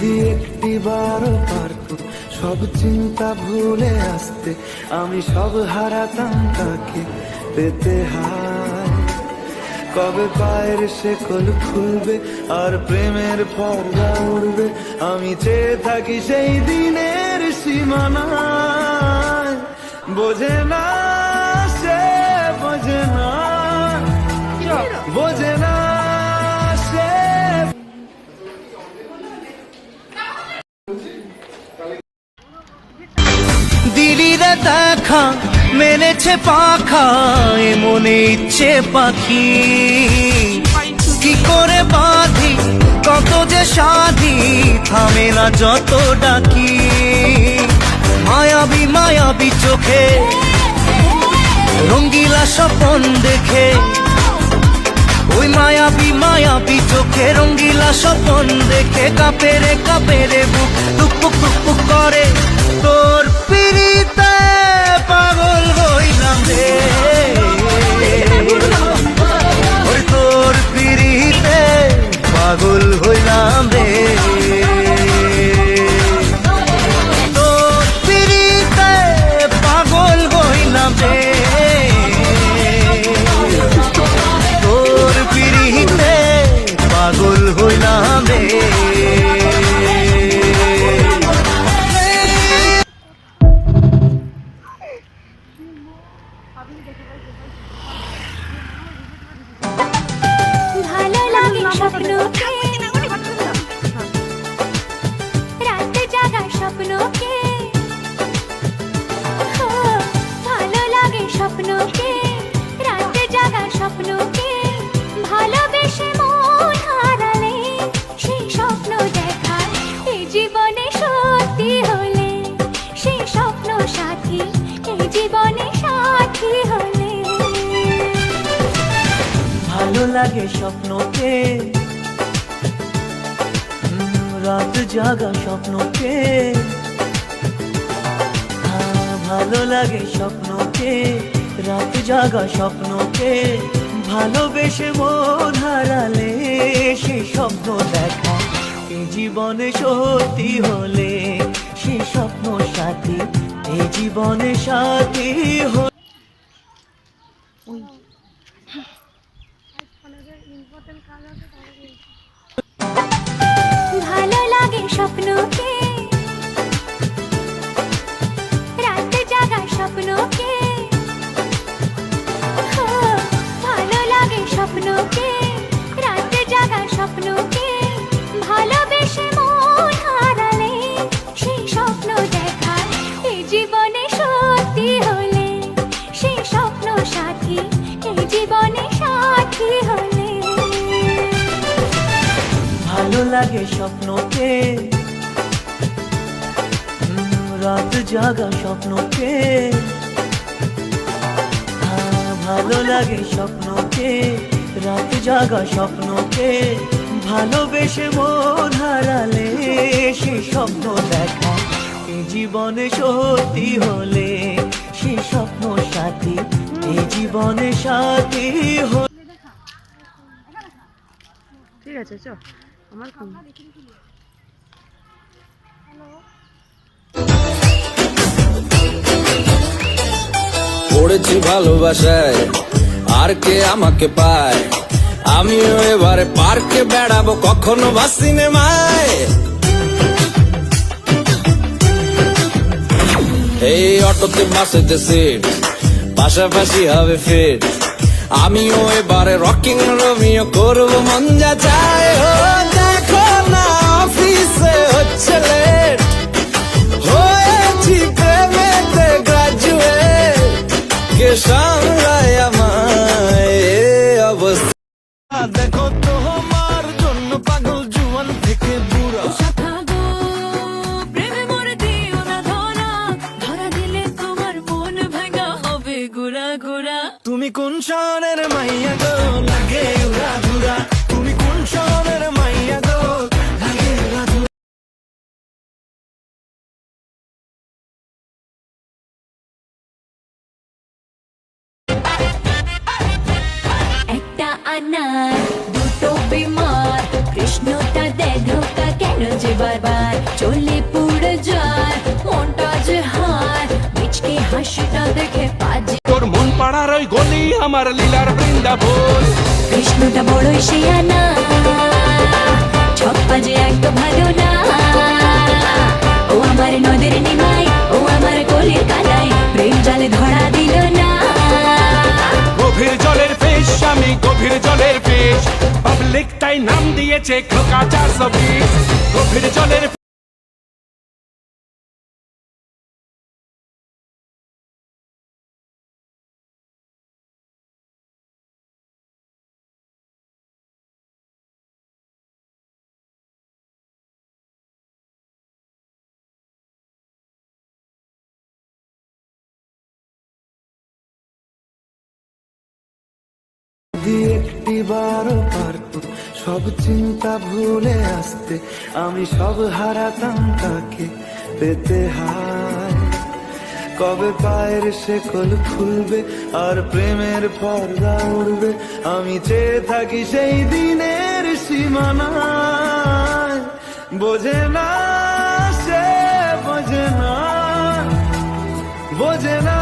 একটি বারো পারত সব চিন্তা ভুলে আসতে, আমি সব হারাতাম তাকে পেতে হায়। কবে পায়ের শেকল খুলবে আর প্রেমের পর্দা উড়বে, আমি চেয়ে থাকি সেই দিনের সীমানায়। বোঝে না সে, বোঝে না, বোঝে না সে। দিলিরে দেখা মেলেছে পাখা, এ মনে ইচ্ছে পাখি কি করে বাঁধি, কত যে সাধি থামে না যত ডাকি। মায়াবী মায়াবী চোখে রঙ্গিলা স্বপন দেখে, ওই মায়াবী মায়াবী চোখে রঙ্গিলা স্বপন দেখে কাঁপেরে কাঁপেরে বুক টুকপুক টুকপুক করে। তোর পিড়িতে পাগল হইলাম রে, ওই তোর পিড়িতে পাগল হইলাম রে। তোর পিড়িতে পাগল হইলাম রে, তোর পিড়িতে পাগল হইলাম রে। ভালো লাগে স্বপ্নকে, রাতে জাগা স্বপ্নকে, ভালো লাগে স্বপ্নকে, রাতে জাগা স্বপ্নকে, ভালোবেসে মন হারালে সেই স্বপ্ন দেখা এই জীবনে সত্যি হলে, সেই স্বপ্ন সাথী এই জীবনে সাথী হলে। ভালো লাগে স্বপ্নকে, রাত জাগা স্বপ্নকে, ভালো লাগে স্বপ্নকে, রাত জাগা স্বপ্নকে, ভালোবেসে মন হারালে সেই স্বপ্ন দেখা এই জীবনে সত্যি হলে, সেই স্বপ্ন সাথী এই জীবনে সাথী হলে। ভালো লাগে স্বপ্নকে, রাতে জাগা স্বপ্নকে, ভালো লাগে স্বপ্নকে, রাতে জাগা স্বপ্নকে, ভালোবেসে মন হারালে সেই স্বপ্ন দেখা এই জীবনে সত্যি হলে, সেই স্বপ্ন সাথী এই জীবনে সাথী হলে। ভালো লাগে স্বপ্নকে, রাত জাগা স্বপ্নকে, ভালো লাগে স্বপ্নকে, রাত জাগা স্বপ্নকে, ভালোবেসে মন হারালে সেই স্বপ্ন দেখা এই জীবনে সত্যি হলে, সেই স্বপ্ন সাথী এই জীবনে সাথী হলে। ঠিক আছে চ আমার ফোন পড়েছি ভালোবাসায় আর কে আমাকে পায়, আমিও এবারে পার্কে বেড়াবো কখনো বা সিনেমায়। এই অটোতে বাসেতে সিট পাশাপাশি হবে ফিট, আমিও এবারে রকিং রোমিও করবো মন যা চায়। ও দেখো না অফিসে হচ্ছে লেট, হয়েছি প্রেমেতে গ্রাজুয়েট, কে সামলায় আমায় অবস্থা। দেখো তোমার জন্য পাগল জুয়ান থেকে বুড়া, প্রেমে মরে দিও না ধরা, ধরা দিলে তোমার মন ভাঙা হবে গুড়া গুড়া। তুমি কোন শহরের মাইয়া গো লাগে উড়া ধুরা, তুমি কোন শহরের মাইয়া গো লাগে উড়া ধুরা। একটা আনার দুটো বিমার, কৃষ্ণটা দে ধোকা কেন যে বারবার চলে পুড়ে যায় মনটা যে হায় মিচকে হাসিটা দেখে পাজি তোর মন পাড়ার ওই গলি আমার লীলার বৃন্দাবন কৃষ্ণটা বড়ই শিয়ানা ছপ্পা যে একদম ভালো না ও আমার নদের নিমাই ও আমার কলির কালাই প্রেম জালে ধরা দিল না গভীর জলের ফিশ আমি গভীর জলের ফিশ পাবলিক তাই নাম দিয়েছে খোকা 420 গভীর জলের একটি বারো পারত সব চিন্তা ভুলে আসতে আমি সব হারাতাম তাকে পেতে হায় কবে পায়ের শেকল খুলবে আর প্রেমের পর্দা উড়বে আমি চেয়ে থাকি সেই দিনের সীমানায় বোঝে না সে বোঝে না